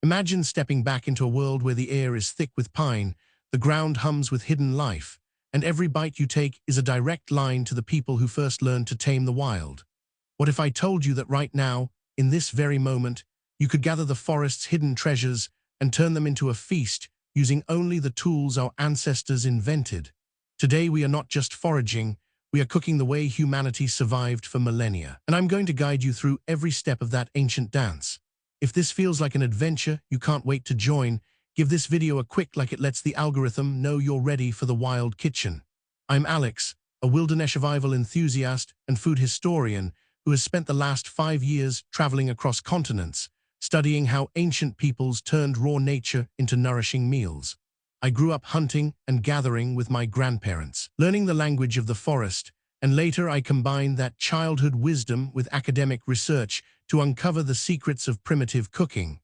Imagine stepping back into a world where the air is thick with pine, the ground hums with hidden life, and every bite you take is a direct line to the people who first learned to tame the wild. What if I told you that right now, in this very moment, you could gather the forest's hidden treasures and turn them into a feast using only the tools our ancestors invented? Today we are not just foraging, we are cooking the way humanity survived for millennia. And I'm going to guide you through every step of that ancient dance. If this feels like an adventure you can't wait to join, give this video a quick like it lets the algorithm know you're ready for the wild kitchen. I'm Alex, a wilderness survival enthusiast and food historian who has spent the last 5 years traveling across continents, studying how ancient peoples turned raw nature into nourishing meals. I grew up hunting and gathering with my grandparents, learning the language of the forest, and later I combined that childhood wisdom with academic research to uncover the secrets of primitive cooking.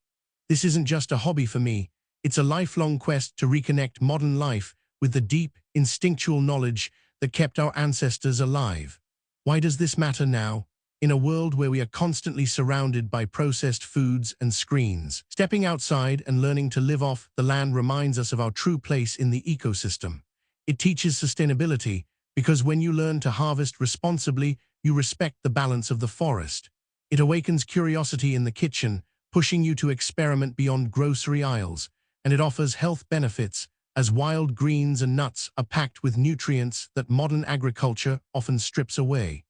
This isn't just a hobby for me, it's a lifelong quest to reconnect modern life with the deep, instinctual knowledge that kept our ancestors alive. Why does this matter now? In a world where we are constantly surrounded by processed foods and screens, stepping outside and learning to live off the land reminds us of our true place in the ecosystem. It teaches sustainability because when you learn to harvest responsibly, you respect the balance of the forest. It awakens curiosity in the kitchen, pushing you to experiment beyond grocery aisles, and it offers health benefits as wild greens and nuts are packed with nutrients that modern agriculture often strips away.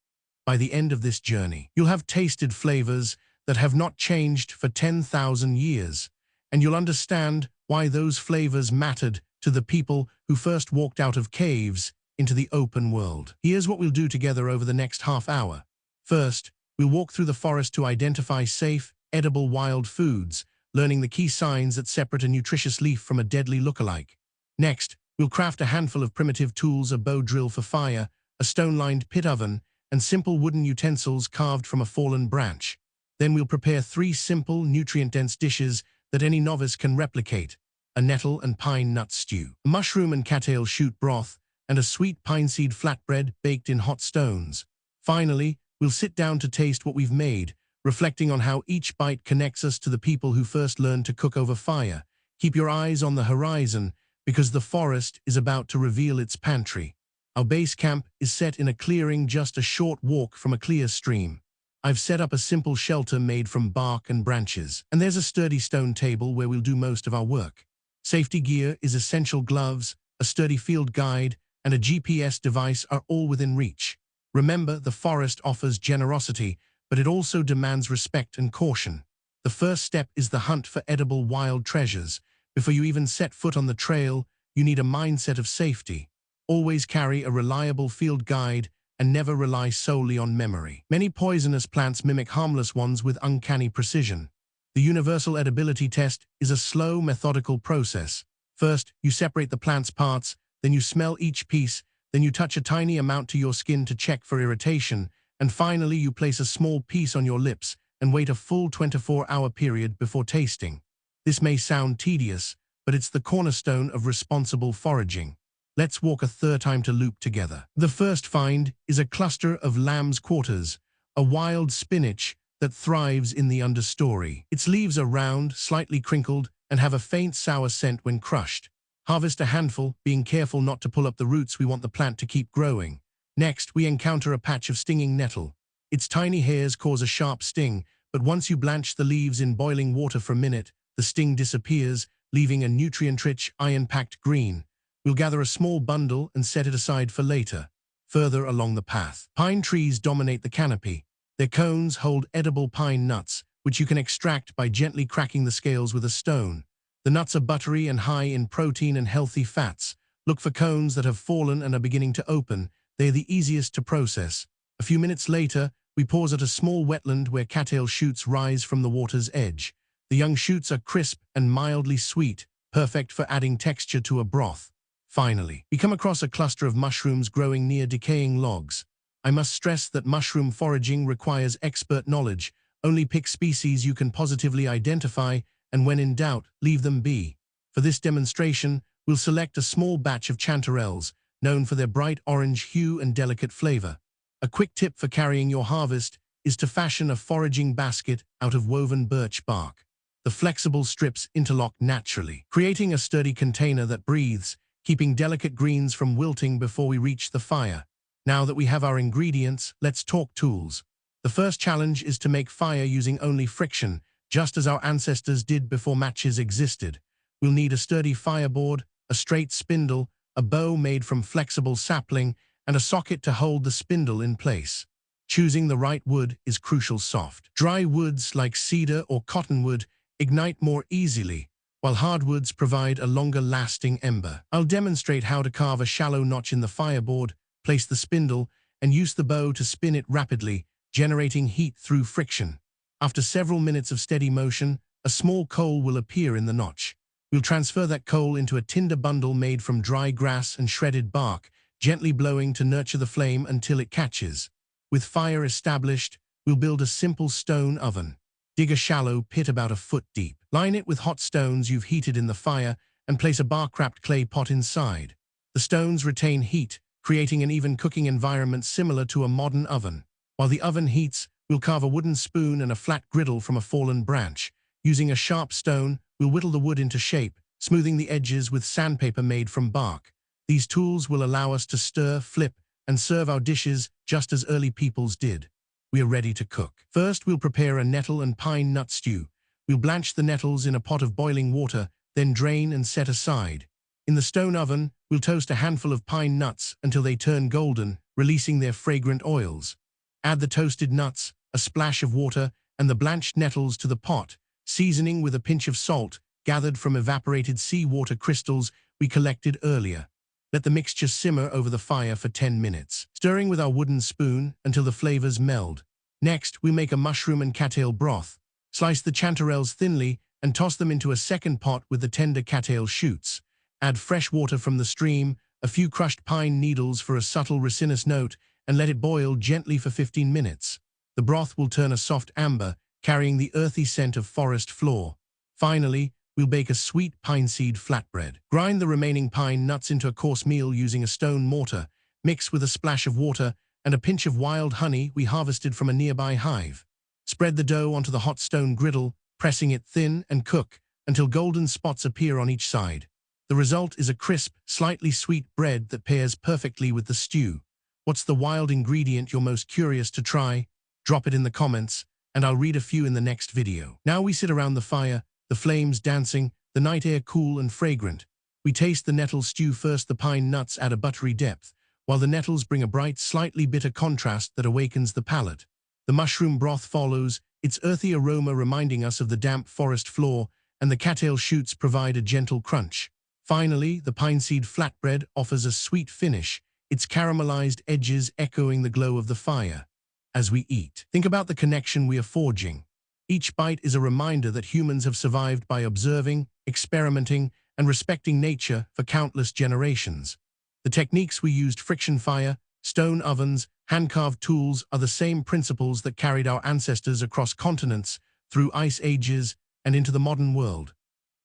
By the end of this journey, you'll have tasted flavors that have not changed for 10,000 years, and you'll understand why those flavors mattered to the people who first walked out of caves into the open world. Here's what we'll do together over the next half hour. First, we'll walk through the forest to identify safe, edible wild foods, learning the key signs that separate a nutritious leaf from a deadly lookalike. Next, we'll craft a handful of primitive tools: a bow drill for fire, a stone-lined pit oven, and simple wooden utensils carved from a fallen branch. Then we'll prepare 3 simple, nutrient-dense dishes that any novice can replicate: a nettle and pine nut stew, a mushroom and cattail shoot broth, and a sweet pine seed flatbread baked in hot stones. Finally, we'll sit down to taste what we've made, reflecting on how each bite connects us to the people who first learned to cook over fire. Keep your eyes on the horizon, because the forest is about to reveal its pantry. Our base camp is set in a clearing just a short walk from a clear stream. I've set up a simple shelter made from bark and branches, and there's a sturdy stone table where we'll do most of our work. Safety gear is essential: gloves, a sturdy field guide, and a GPS device are all within reach. Remember, the forest offers generosity, but it also demands respect and caution. The first step is the hunt for edible wild treasures. Before you even set foot on the trail, you need a mindset of safety. Always carry a reliable field guide and never rely solely on memory. Many poisonous plants mimic harmless ones with uncanny precision. The universal edibility test is a slow, methodical process. First, you separate the plant's parts, then you smell each piece, then you touch a tiny amount to your skin to check for irritation, and finally you place a small piece on your lips and wait a full 24-hour period before tasting. This may sound tedious, but it's the cornerstone of responsible foraging. Let's walk a third time to loop together. The first find is a cluster of lamb's quarters, a wild spinach that thrives in the understory. Its leaves are round, slightly crinkled, and have a faint sour scent when crushed. Harvest a handful, being careful not to pull up the roots. We want the plant to keep growing. Next, we encounter a patch of stinging nettle. Its tiny hairs cause a sharp sting, but once you blanch the leaves in boiling water for a minute, the sting disappears, leaving a nutrient-rich, iron-packed green. We'll gather a small bundle and set it aside for later. Further along the path, pine trees dominate the canopy. Their cones hold edible pine nuts, which you can extract by gently cracking the scales with a stone. The nuts are buttery and high in protein and healthy fats. Look for cones that have fallen and are beginning to open. They are the easiest to process. A few minutes later, we pause at a small wetland where cattail shoots rise from the water's edge. The young shoots are crisp and mildly sweet, perfect for adding texture to a broth. Finally, we come across a cluster of mushrooms growing near decaying logs. I must stress that mushroom foraging requires expert knowledge. Only pick species you can positively identify, and when in doubt, leave them be. For this demonstration, we'll select a small batch of chanterelles, known for their bright orange hue and delicate flavor. A quick tip for carrying your harvest is to fashion a foraging basket out of woven birch bark. the flexible strips interlock naturally, creating a sturdy container that breathes, keeping delicate greens from wilting before we reach the fire. Now that we have our ingredients, let's talk tools. The first challenge is to make fire using only friction, just as our ancestors did before matches existed. We'll need a sturdy fireboard, a straight spindle, a bow made from flexible sapling, and a socket to hold the spindle in place. Choosing the right wood is crucial. Soft, dry woods like cedar or cottonwood ignite more easily, while hardwoods provide a longer-lasting ember. I'll demonstrate how to carve a shallow notch in the fireboard, place the spindle, and use the bow to spin it rapidly, generating heat through friction. After several minutes of steady motion, a small coal will appear in the notch. We'll transfer that coal into a tinder bundle made from dry grass and shredded bark, gently blowing to nurture the flame until it catches. With fire established, we'll build a simple stone oven. Dig a shallow pit about a foot deep. Line it with hot stones you've heated in the fire and place a bark-wrapped clay pot inside. The stones retain heat, creating an even cooking environment similar to a modern oven. While the oven heats, we'll carve a wooden spoon and a flat griddle from a fallen branch. Using a sharp stone, we'll whittle the wood into shape, smoothing the edges with sandpaper made from bark. These tools will allow us to stir, flip, and serve our dishes just as early peoples did. We are ready to cook. First, we'll prepare a nettle and pine nut stew. We'll blanch the nettles in a pot of boiling water, then drain and set aside. In the stone oven, we'll toast a handful of pine nuts until they turn golden, releasing their fragrant oils. Add the toasted nuts, a splash of water, and the blanched nettles to the pot, seasoning with a pinch of salt gathered from evaporated seawater crystals we collected earlier. Let the mixture simmer over the fire for 10 minutes, stirring with our wooden spoon until the flavors meld. Next, we make a mushroom and cattail broth. Slice the chanterelles thinly and toss them into a second pot with the tender cattail shoots. Add fresh water from the stream, a few crushed pine needles for a subtle resinous note, and let it boil gently for 15 minutes. The broth will turn a soft amber, carrying the earthy scent of forest floor. Finally, we'll bake a sweet pine seed flatbread. Grind the remaining pine nuts into a coarse meal using a stone mortar, mix with a splash of water and a pinch of wild honey we harvested from a nearby hive. Spread the dough onto the hot stone griddle, pressing it thin, and cook until golden spots appear on each side. The result is a crisp, slightly sweet bread that pairs perfectly with the stew. What's the wild ingredient you're most curious to try? Drop it in the comments, and I'll read a few in the next video. Now we sit around the fire, the flames dancing, the night air cool and fragrant. We taste the nettle stew first. The pine nuts add a buttery depth, while the nettles bring a bright, slightly bitter contrast that awakens the palate. The mushroom broth follows, its earthy aroma reminding us of the damp forest floor, and the cattail shoots provide a gentle crunch. Finally, the pine seed flatbread offers a sweet finish, its caramelized edges echoing the glow of the fire. As we eat, think about the connection we are forging. Each bite is a reminder that humans have survived by observing, experimenting, and respecting nature for countless generations. The techniques we used, friction fire, stone ovens, hand-carved tools, are the same principles that carried our ancestors across continents, through ice ages, and into the modern world.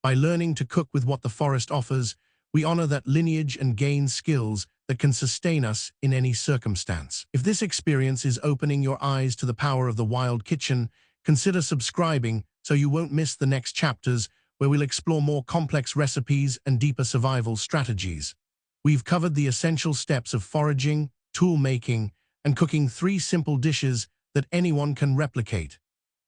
By learning to cook with what the forest offers, we honor that lineage and gain skills that can sustain us in any circumstance. If this experience is opening your eyes to the power of the wild kitchen, consider subscribing so you won't miss the next chapters where we'll explore more complex recipes and deeper survival strategies. We've covered the essential steps of foraging, tool making, and cooking 3 simple dishes that anyone can replicate.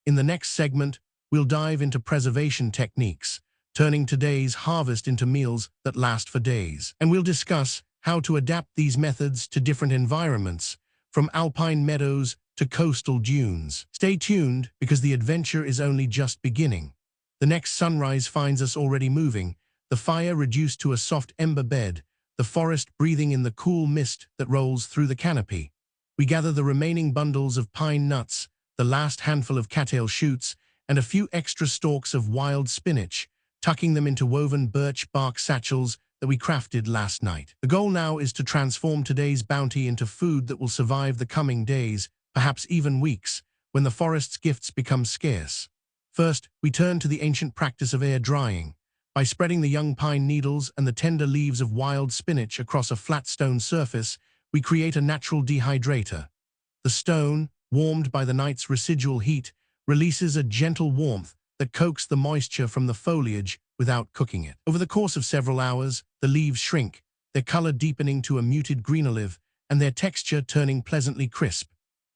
In the next segment, we'll dive into preservation techniques, turning today's harvest into meals that last for days. And we'll discuss how to adapt these methods to different environments, from alpine meadows to coastal dunes. Stay tuned, because the adventure is only just beginning. The next sunrise finds us already moving, the fire reduced to a soft ember bed, the forest breathing in the cool mist that rolls through the canopy. We gather the remaining bundles of pine nuts, the last handful of cattail shoots, and a few extra stalks of wild spinach, tucking them into woven birch bark satchels that we crafted last night. The goal now is to transform today's bounty into food that will survive the coming days, perhaps even weeks, when the forest's gifts become scarce. First, we turn to the ancient practice of air drying. By spreading the young pine needles and the tender leaves of wild spinach across a flat stone surface, we create a natural dehydrator. The stone, warmed by the night's residual heat, releases a gentle warmth that coax the moisture from the foliage without cooking it. Over the course of several hours, the leaves shrink, their color deepening to a muted green olive, and their texture turning pleasantly crisp.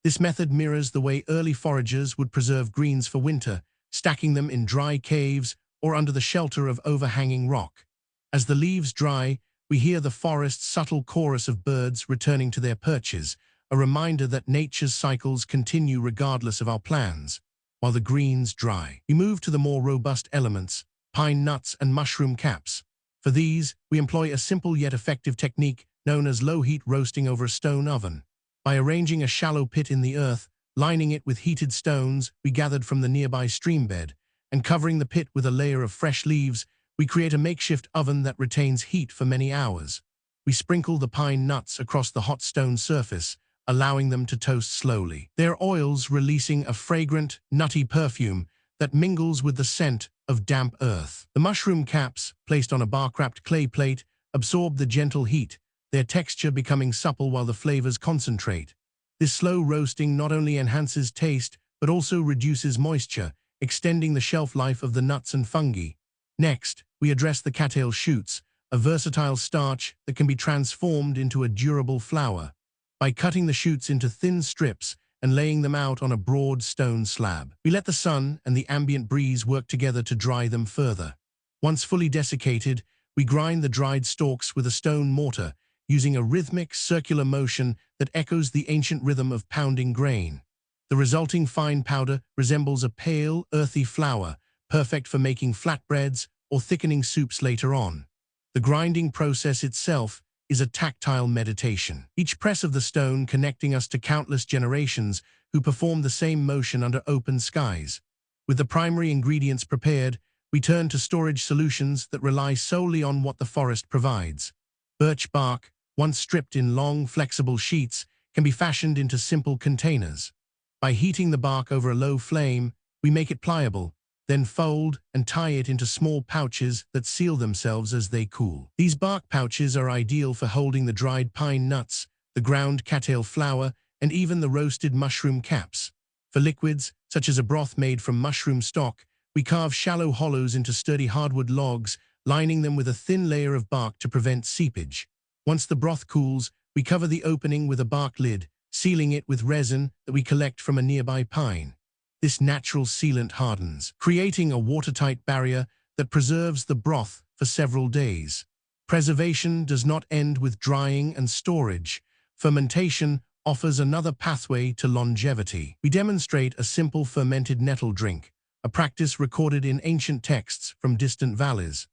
This method mirrors the way early foragers would preserve greens for winter, stacking them in dry caves or under the shelter of overhanging rock. As the leaves dry, we hear the forest's subtle chorus of birds returning to their perches, a reminder that nature's cycles continue regardless of our plans. While the greens dry, we move to the more robust elements, pine nuts and mushroom caps. For these, we employ a simple yet effective technique known as low-heat roasting over a stone oven. By arranging a shallow pit in the earth, lining it with heated stones we gathered from the nearby stream bed, and covering the pit with a layer of fresh leaves, we create a makeshift oven that retains heat for many hours. We sprinkle the pine nuts across the hot stone surface, allowing them to toast slowly, their oils releasing a fragrant, nutty perfume that mingles with the scent of damp earth. The mushroom caps, placed on a bark-wrapped clay plate, absorb the gentle heat, their texture becoming supple while the flavors concentrate. This slow roasting not only enhances taste, but also reduces moisture, extending the shelf life of the nuts and fungi. Next, we address the cattail shoots, a versatile starch that can be transformed into a durable flour. By cutting the shoots into thin strips and laying them out on a broad stone slab, we let the sun and the ambient breeze work together to dry them further. Once fully desiccated, we grind the dried stalks with a stone mortar, using a rhythmic, circular motion that echoes the ancient rhythm of pounding grain. The resulting fine powder resembles a pale, earthy flour, perfect for making flatbreads or thickening soups later on. The grinding process itself is a tactile meditation, each press of the stone connecting us to countless generations who perform the same motion under open skies. With the primary ingredients prepared, we turn to storage solutions that rely solely on what the forest provides. Birch bark, once stripped in long, flexible sheets, can be fashioned into simple containers. By heating the bark over a low flame, we make it pliable, then fold and tie it into small pouches that seal themselves as they cool. These bark pouches are ideal for holding the dried pine nuts, the ground cattail flour, and even the roasted mushroom caps. For liquids, such as a broth made from mushroom stock, we carve shallow hollows into sturdy hardwood logs, lining them with a thin layer of bark to prevent seepage. Once the broth cools, we cover the opening with a bark lid, sealing it with resin that we collect from a nearby pine. This natural sealant hardens, creating a watertight barrier that preserves the broth for several days. Preservation does not end with drying and storage. Fermentation offers another pathway to longevity. We demonstrate a simple fermented nettle drink, a practice recorded in ancient texts from distant valleys.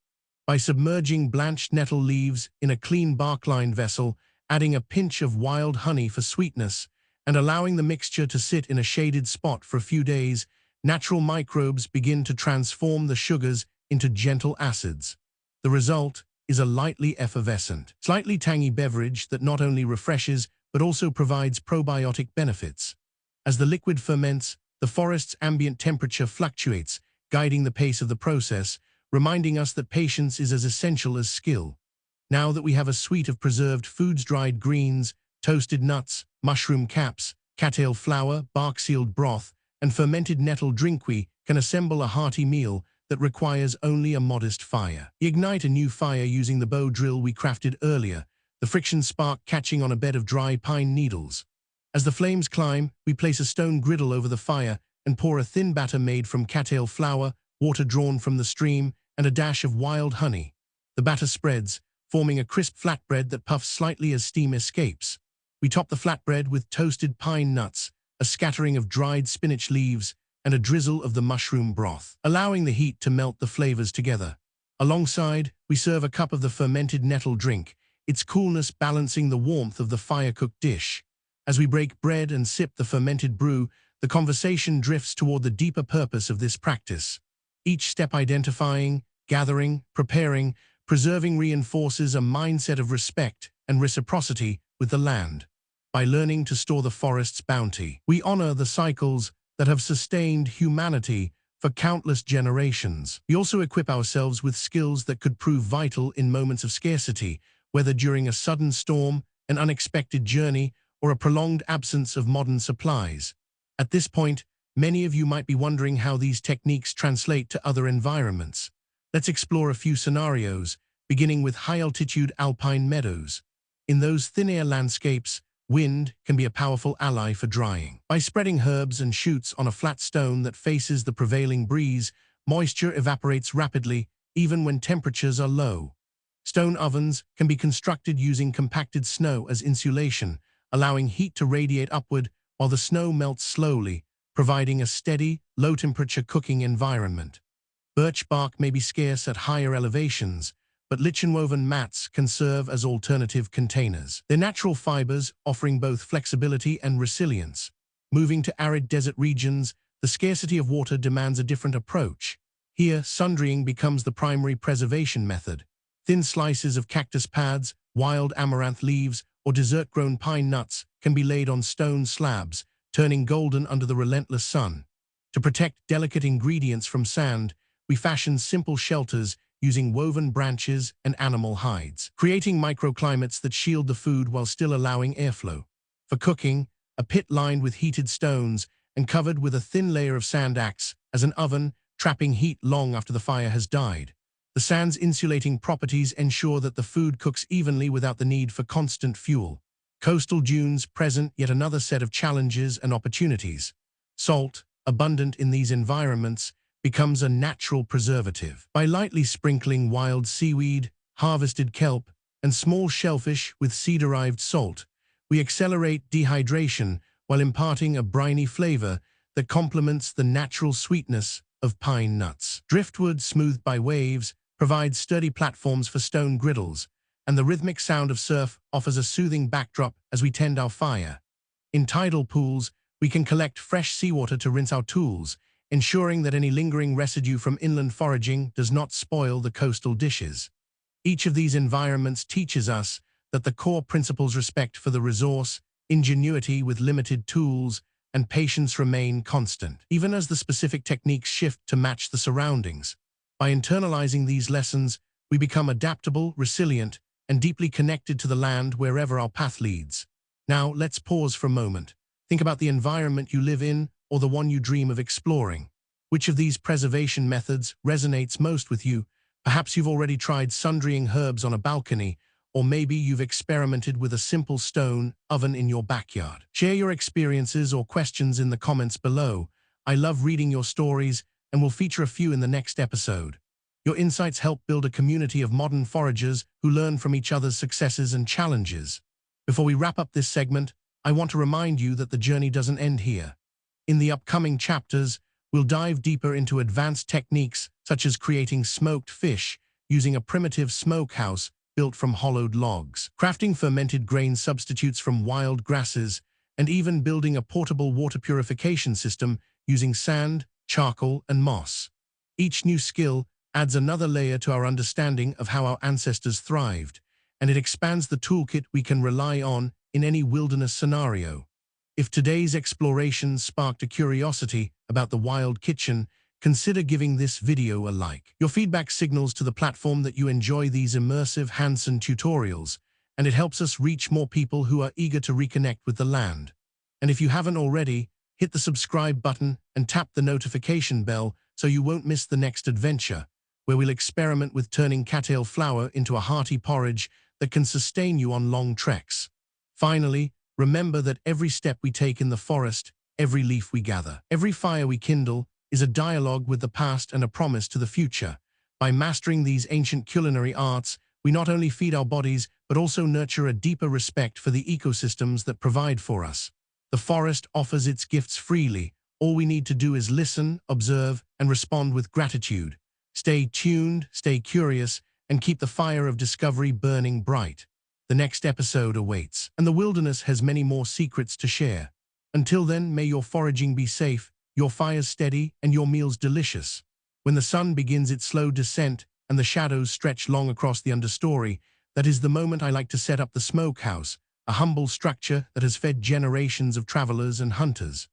By submerging blanched nettle leaves in a clean bark-lined vessel, adding a pinch of wild honey for sweetness, and allowing the mixture to sit in a shaded spot for a few days, natural microbes begin to transform the sugars into gentle acids. The result is a lightly effervescent, slightly tangy beverage that not only refreshes but also provides probiotic benefits. As the liquid ferments, the forest's ambient temperature fluctuates, guiding the pace of the process, reminding us that patience is as essential as skill. Now that we have a suite of preserved foods, dried greens, toasted nuts, mushroom caps, cattail flour, bark-sealed broth, and fermented nettle drink, we can assemble a hearty meal that requires only a modest fire. We ignite a new fire using the bow drill we crafted earlier, the friction spark catching on a bed of dry pine needles. As the flames climb, we place a stone griddle over the fire and pour a thin batter made from cattail flour, water drawn from the stream, and a dash of wild honey. The batter spreads, forming a crisp flatbread that puffs slightly as steam escapes. We top the flatbread with toasted pine nuts, a scattering of dried spinach leaves, and a drizzle of the mushroom broth, allowing the heat to melt the flavors together. Alongside, we serve a cup of the fermented nettle drink, its coolness balancing the warmth of the fire-cooked dish. As we break bread and sip the fermented brew, the conversation drifts toward the deeper purpose of this practice. Each step identifying, gathering, preparing, preserving reinforces a mindset of respect and reciprocity with the land. By learning to store the forest's bounty, we honor the cycles that have sustained humanity for countless generations. We also equip ourselves with skills that could prove vital in moments of scarcity, whether during a sudden storm, an unexpected journey, or a prolonged absence of modern supplies. At this point, Many of you might be wondering how these techniques translate to other environments. Let's explore a few scenarios, beginning with high-altitude alpine meadows. In those thin-air landscapes, wind can be a powerful ally for drying. By spreading herbs and shoots on a flat stone that faces the prevailing breeze, moisture evaporates rapidly, even when temperatures are low. Stone ovens can be constructed using compacted snow as insulation, allowing heat to radiate upward while the snow melts slowly, providing a steady, low-temperature cooking environment. Birch bark may be scarce at higher elevations, but lichen-woven mats can serve as alternative containers. They're natural fibers, offering both flexibility and resilience. Moving to arid desert regions, the scarcity of water demands a different approach. Here, sundrying becomes the primary preservation method. Thin slices of cactus pads, wild amaranth leaves, or desert-grown pine nuts can be laid on stone slabs, turning golden under the relentless sun. To protect delicate ingredients from sand, we fashion simple shelters using woven branches and animal hides, creating microclimates that shield the food while still allowing airflow. For cooking, a pit lined with heated stones and covered with a thin layer of sand acts as an oven, trapping heat long after the fire has died. The sand's insulating properties ensure that the food cooks evenly without the need for constant fuel. Coastal dunes present yet another set of challenges and opportunities. Salt, abundant in these environments, becomes a natural preservative. By lightly sprinkling wild seaweed, harvested kelp, and small shellfish with sea-derived salt, we accelerate dehydration while imparting a briny flavor that complements the natural sweetness of pine nuts. Driftwood, smoothed by waves, provides sturdy platforms for stone griddles, and the rhythmic sound of surf offers a soothing backdrop as we tend our fire. In tidal pools, we can collect fresh seawater to rinse our tools, ensuring that any lingering residue from inland foraging does not spoil the coastal dishes. Each of these environments teaches us that the core principles, respect for the resource, ingenuity with limited tools, and patience remain constant, even as the specific techniques shift to match the surroundings. By internalizing these lessons, we become adaptable, resilient, and deeply connected to the land wherever our path leads. Now, let's pause for a moment. Think about the environment you live in or the one you dream of exploring. Which of these preservation methods resonates most with you? Perhaps you've already tried sundrying herbs on a balcony, or maybe you've experimented with a simple stone oven in your backyard. Share your experiences or questions in the comments below. I love reading your stories, and we'll feature a few in the next episode. Your insights help build a community of modern foragers who learn from each other's successes and challenges. Before we wrap up this segment, I want to remind you that the journey doesn't end here. In the upcoming chapters, we'll dive deeper into advanced techniques such as creating smoked fish using a primitive smokehouse built from hollowed logs, crafting fermented grain substitutes from wild grasses, and even building a portable water purification system using sand, charcoal, and moss. Each new skill adds another layer to our understanding of how our ancestors thrived, and it expands the toolkit we can rely on in any wilderness scenario. If today's exploration sparked a curiosity about the wild kitchen, consider giving this video a like. Your feedback signals to the platform that you enjoy these immersive, hands-on tutorials, and it helps us reach more people who are eager to reconnect with the land. And if you haven't already, hit the subscribe button and tap the notification bell so you won't miss the next adventure, where we'll experiment with turning cattail flour into a hearty porridge that can sustain you on long treks. Finally, remember that every step we take in the forest, every leaf we gather, every fire we kindle, is a dialogue with the past and a promise to the future. By mastering these ancient culinary arts, we not only feed our bodies, but also nurture a deeper respect for the ecosystems that provide for us. The forest offers its gifts freely. All we need to do is listen, observe, and respond with gratitude. Stay tuned, stay curious, and keep the fire of discovery burning bright. The next episode awaits, and the wilderness has many more secrets to share. Until then, may your foraging be safe, your fires steady, and your meals delicious. When the sun begins its slow descent and the shadows stretch long across the understory, that is the moment I like to set up the smokehouse, a humble structure that has fed generations of travelers and hunters.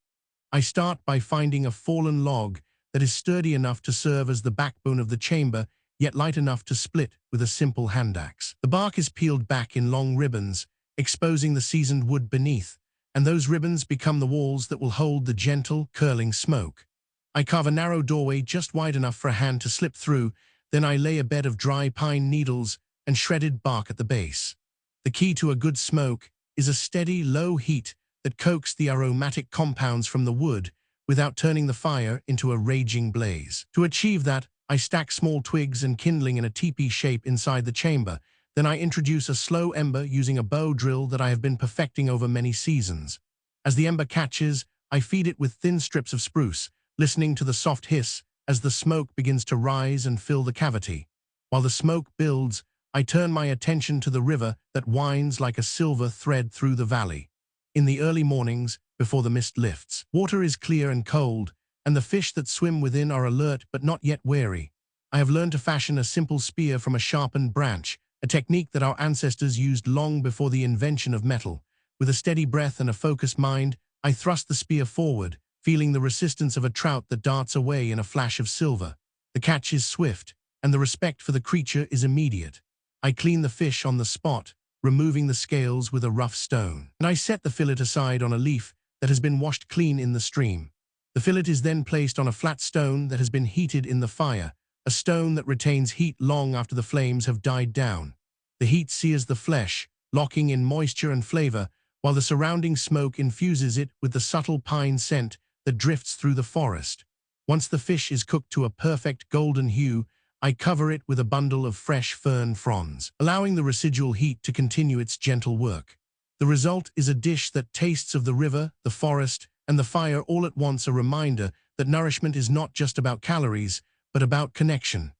I start by finding a fallen log that is sturdy enough to serve as the backbone of the chamber, yet light enough to split with a simple hand axe. The bark is peeled back in long ribbons, exposing the seasoned wood beneath, and those ribbons become the walls that will hold the gentle, curling smoke. I carve a narrow doorway just wide enough for a hand to slip through, then I lay a bed of dry pine needles and shredded bark at the base. The key to a good smoke is a steady, low heat that coaxes the aromatic compounds from the wood without turning the fire into a raging blaze. To achieve that, I stack small twigs and kindling in a teepee shape inside the chamber. Then I introduce a slow ember using a bow drill that I have been perfecting over many seasons. As the ember catches, I feed it with thin strips of spruce, listening to the soft hiss as the smoke begins to rise and fill the cavity. While the smoke builds, I turn my attention to the river that winds like a silver thread through the valley. In the early mornings, before the mist lifts, water is clear and cold, and the fish that swim within are alert but not yet wary. I have learned to fashion a simple spear from a sharpened branch, a technique that our ancestors used long before the invention of metal. With a steady breath and a focused mind, I thrust the spear forward, feeling the resistance of a trout that darts away in a flash of silver. The catch is swift, and the respect for the creature is immediate. I clean the fish on the spot, removing the scales with a rough stone, and I set the fillet aside on a leaf that has been washed clean in the stream. The fillet is then placed on a flat stone that has been heated in the fire, a stone that retains heat long after the flames have died down. The heat sears the flesh, locking in moisture and flavor, while the surrounding smoke infuses it with the subtle pine scent that drifts through the forest. Once the fish is cooked to a perfect golden hue, I cover it with a bundle of fresh fern fronds, allowing the residual heat to continue its gentle work. The result is a dish that tastes of the river, the forest, and the fire all at once, a reminder that nourishment is not just about calories, but about connection.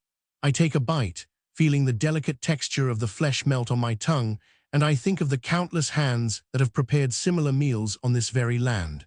I take a bite, feeling the delicate texture of the flesh melt on my tongue, and I think of the countless hands that have prepared similar meals on this very land.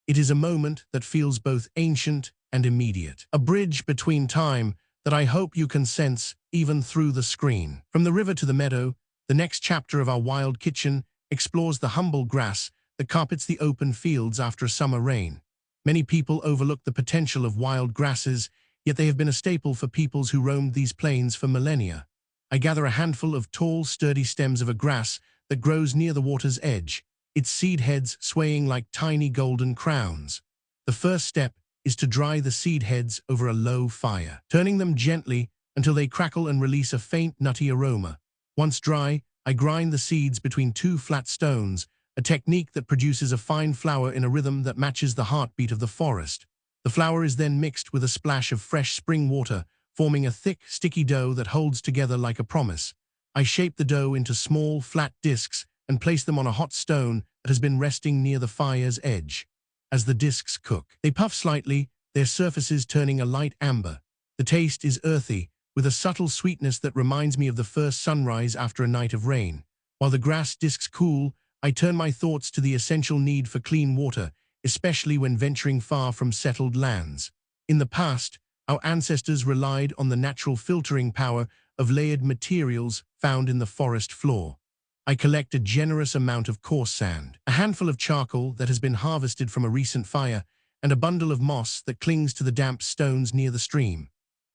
It is a moment that feels both ancient and immediate, a bridge between time that I hope you can sense even through the screen. From the river to the meadow, the next chapter of our wild kitchen explores the humble grass that carpets the open fields after a summer rain. Many people overlook the potential of wild grasses, yet they have been a staple for peoples who roamed these plains for millennia. I gather a handful of tall, sturdy stems of a grass that grows near the water's edge, its seed heads swaying like tiny golden crowns. The first step is to dry the seed heads over a low fire, turning them gently until they crackle and release a faint, nutty aroma. Once dry, I grind the seeds between two flat stones, a technique that produces a fine flour in a rhythm that matches the heartbeat of the forest. The flour is then mixed with a splash of fresh spring water, forming a thick, sticky dough that holds together like a promise. I shape the dough into small, flat discs and place them on a hot stone that has been resting near the fire's edge. As the discs cook, they puff slightly, their surfaces turning a light amber. The taste is earthy, with a subtle sweetness that reminds me of the first sunrise after a night of rain. While the grass discs cool, I turn my thoughts to the essential need for clean water, especially when venturing far from settled lands. In the past, our ancestors relied on the natural filtering power of layered materials found in the forest floor. I collect a generous amount of coarse sand, a handful of charcoal that has been harvested from a recent fire, and a bundle of moss that clings to the damp stones near the stream.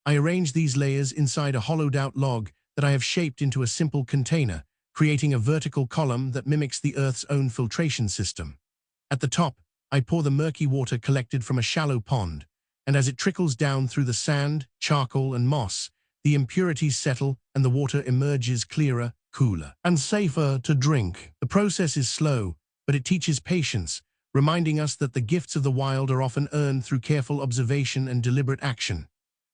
I arrange these layers inside a hollowed-out log that I have shaped into a simple container, creating a vertical column that mimics the Earth's own filtration system. At the top, I pour the murky water collected from a shallow pond, and as it trickles down through the sand, charcoal, and moss, the impurities settle and the water emerges clearer, cooler, and safer to drink. The process is slow, but it teaches patience, reminding us that the gifts of the wild are often earned through careful observation and deliberate action.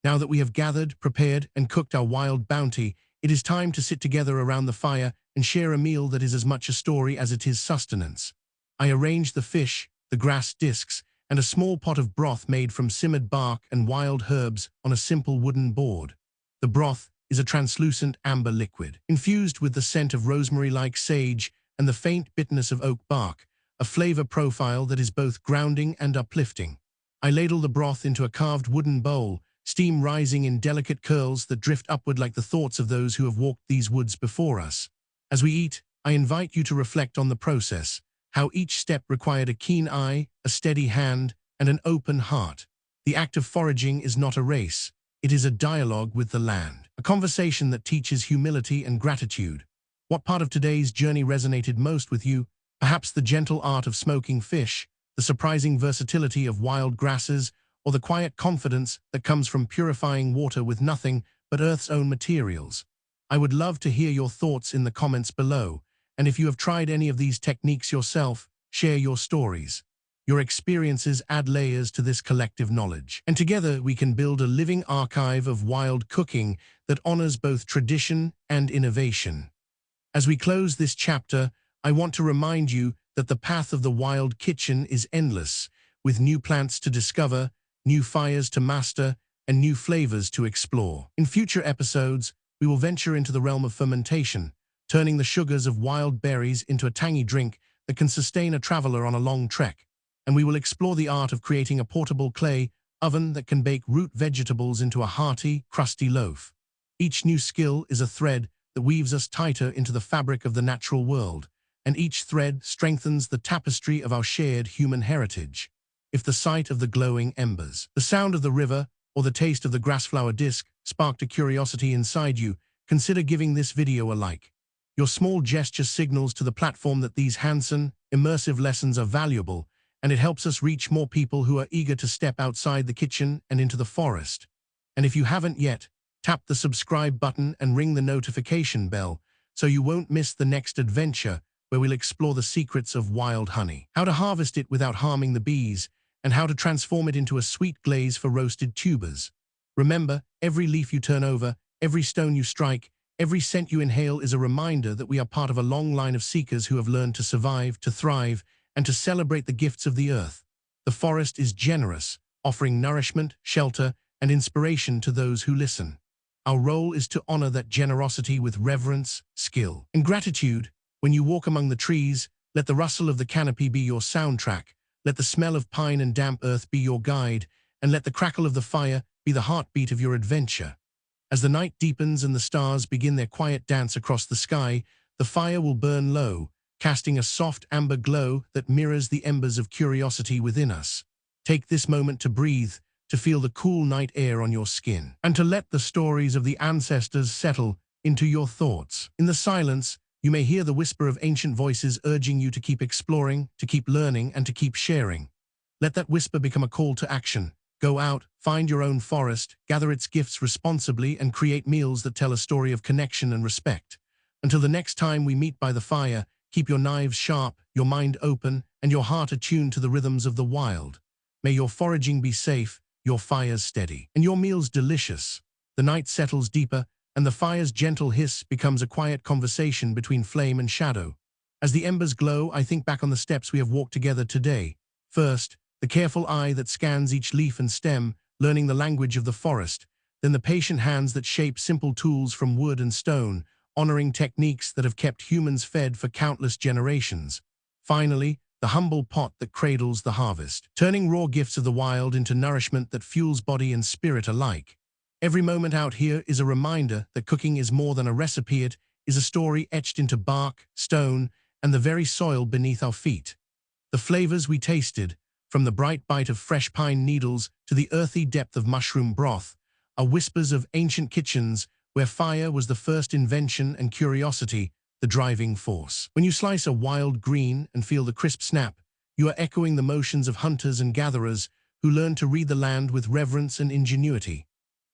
Now that we have gathered, prepared, and cooked our wild bounty, it is time to sit together around the fire and share a meal that is as much a story as it is sustenance. I arrange the fish, the grass discs, and a small pot of broth made from simmered bark and wild herbs on a simple wooden board. The broth is a translucent amber liquid, infused with the scent of rosemary like sage and the faint bitterness of oak bark, a flavor profile that is both grounding and uplifting. I ladle the broth into a carved wooden bowl, steam rising in delicate curls that drift upward like the thoughts of those who have walked these woods before us. As we eat, I invite you to reflect on the process, how each step required a keen eye, a steady hand, and an open heart. The act of foraging is not a race. It is a dialogue with the land, a conversation that teaches humility and gratitude. What part of today's journey resonated most with you? Perhaps the gentle art of smoking fish, the surprising versatility of wild grasses, or the quiet confidence that comes from purifying water with nothing but Earth's own materials. I would love to hear your thoughts in the comments below, and if you have tried any of these techniques yourself, share your stories. Your experiences add layers to this collective knowledge, and together we can build a living archive of wild cooking that honors both tradition and innovation. As we close this chapter, I want to remind you that the path of the wild kitchen is endless, with new plants to discover, new fires to master, and new flavors to explore. In future episodes, we will venture into the realm of fermentation, turning the sugars of wild berries into a tangy drink that can sustain a traveler on a long trek. And we will explore the art of creating a portable clay oven that can bake root vegetables into a hearty, crusty loaf. Each new skill is a thread that weaves us tighter into the fabric of the natural world, and each thread strengthens the tapestry of our shared human heritage. If the sight of the glowing embers, the sound of the river, or the taste of the grassflower disc sparked a curiosity inside you, consider giving this video a like. Your small gesture signals to the platform that these hands-on, immersive lessons are valuable, and it helps us reach more people who are eager to step outside the kitchen and into the forest. And if you haven't yet, tap the subscribe button and ring the notification bell so you won't miss the next adventure where we'll explore the secrets of wild honey, how to harvest it without harming the bees, and how to transform it into a sweet glaze for roasted tubers. Remember, every leaf you turn over, every stone you strike, every scent you inhale is a reminder that we are part of a long line of seekers who have learned to survive, to thrive, and to celebrate the gifts of the earth. The forest is generous, offering nourishment, shelter, and inspiration to those who listen. Our role is to honor that generosity with reverence, skill, and gratitude. When you walk among the trees, let the rustle of the canopy be your soundtrack, let the smell of pine and damp earth be your guide, and let the crackle of the fire be the heartbeat of your adventure. As the night deepens and the stars begin their quiet dance across the sky, the fire will burn low, casting a soft amber glow that mirrors the embers of curiosity within us. Take this moment to breathe, to feel the cool night air on your skin, and to let the stories of the ancestors settle into your thoughts. In the silence, you may hear the whisper of ancient voices urging you to keep exploring, to keep learning, and to keep sharing. Let that whisper become a call to action. Go out, find your own forest, gather its gifts responsibly, and create meals that tell a story of connection and respect. Until the next time we meet by the fire, keep your knives sharp, your mind open, and your heart attuned to the rhythms of the wild. May your foraging be safe, your fires steady, and your meals delicious. The night settles deeper, and the fire's gentle hiss becomes a quiet conversation between flame and shadow. As the embers glow, I think back on the steps we have walked together today. First, the careful eye that scans each leaf and stem, learning the language of the forest. Then the patient hands that shape simple tools from wood and stone, honoring techniques that have kept humans fed for countless generations. Finally, the humble pot that cradles the harvest, turning raw gifts of the wild into nourishment that fuels body and spirit alike. Every moment out here is a reminder that cooking is more than a recipe. It is a story etched into bark, stone, and the very soil beneath our feet. The flavors we tasted, from the bright bite of fresh pine needles to the earthy depth of mushroom broth, are whispers of ancient kitchens where fire was the first invention and curiosity the driving force. When you slice a wild green and feel the crisp snap, you are echoing the motions of hunters and gatherers who learned to read the land with reverence and ingenuity.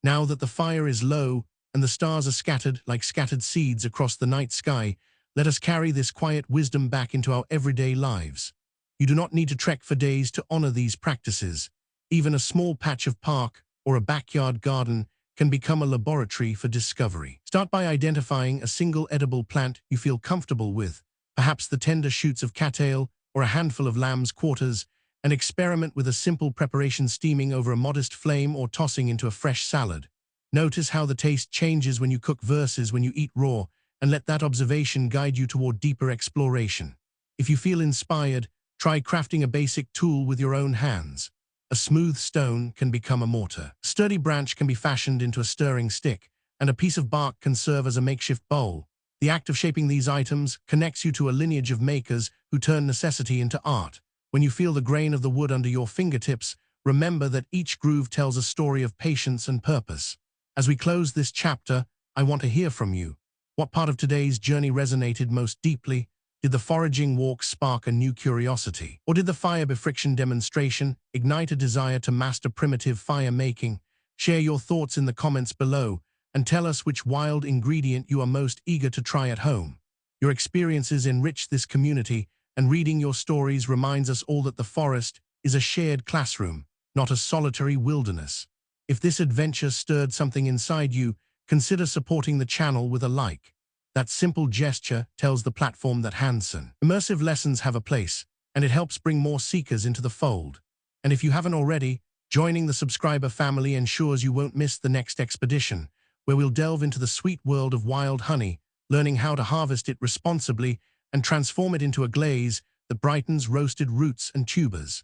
Now that the fire is low and the stars are scattered like scattered seeds across the night sky, let us carry this quiet wisdom back into our everyday lives. You do not need to trek for days to honor these practices. Even a small patch of park or a backyard garden can become a laboratory for discovery. Start by identifying a single edible plant you feel comfortable with, perhaps the tender shoots of cattail or a handful of lamb's quarters, and experiment with a simple preparation, steaming over a modest flame or tossing into a fresh salad. Notice how the taste changes when you cook versus when you eat raw, and let that observation guide you toward deeper exploration. If you feel inspired, try crafting a basic tool with your own hands. A smooth stone can become a mortar. A sturdy branch can be fashioned into a stirring stick, and a piece of bark can serve as a makeshift bowl. The act of shaping these items connects you to a lineage of makers who turn necessity into art. When you feel the grain of the wood under your fingertips, remember that each groove tells a story of patience and purpose. As we close this chapter, I want to hear from you. What part of today's journey resonated most deeply? Did the foraging walk spark a new curiosity? Or did the fire befriction demonstration ignite a desire to master primitive fire making? Share your thoughts in the comments below and tell us which wild ingredient you are most eager to try at home. Your experiences enrich this community, and reading your stories reminds us all that the forest is a shared classroom, not a solitary wilderness. If this adventure stirred something inside you, consider supporting the channel with a like. That simple gesture tells the platform that immersive lessons have a place, and it helps bring more seekers into the fold. And if you haven't already, joining the subscriber family ensures you won't miss the next expedition, where we'll delve into the sweet world of wild honey, learning how to harvest it responsibly and transform it into a glaze that brightens roasted roots and tubers.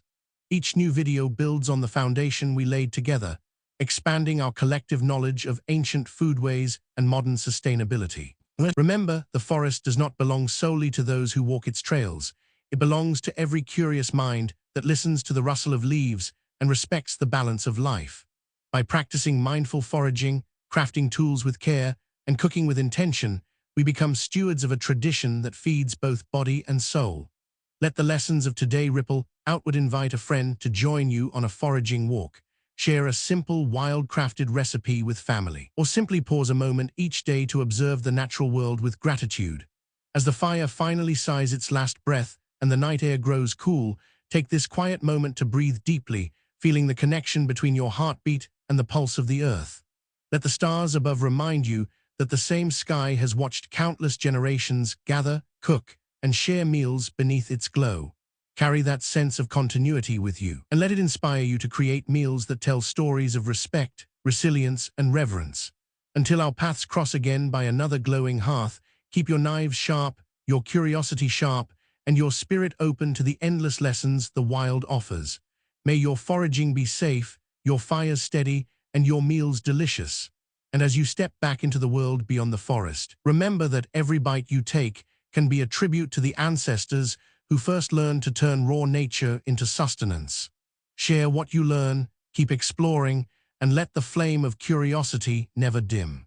Each new video builds on the foundation we laid together, expanding our collective knowledge of ancient foodways and modern sustainability. Remember, the forest does not belong solely to those who walk its trails. It belongs to every curious mind that listens to the rustle of leaves and respects the balance of life. By practicing mindful foraging, crafting tools with care, and cooking with intention, we become stewards of a tradition that feeds both body and soul. Let the lessons of today ripple outward. Invite a friend to join you on a foraging walk. Share a simple, wild-crafted recipe with family, or simply pause a moment each day to observe the natural world with gratitude. As the fire finally sighs its last breath and the night air grows cool, take this quiet moment to breathe deeply, feeling the connection between your heartbeat and the pulse of the earth. Let the stars above remind you that the same sky has watched countless generations gather, cook, and share meals beneath its glow. Carry that sense of continuity with you, and let it inspire you to create meals that tell stories of respect, resilience, and reverence. Until our paths cross again by another glowing hearth, keep your knives sharp, your curiosity sharp, and your spirit open to the endless lessons the wild offers. May your foraging be safe, your fires steady, and your meals delicious. And as you step back into the world beyond the forest, remember that every bite you take can be a tribute to the ancestors who first learned to turn raw nature into sustenance. Share what you learn, keep exploring, and let the flame of curiosity never dim.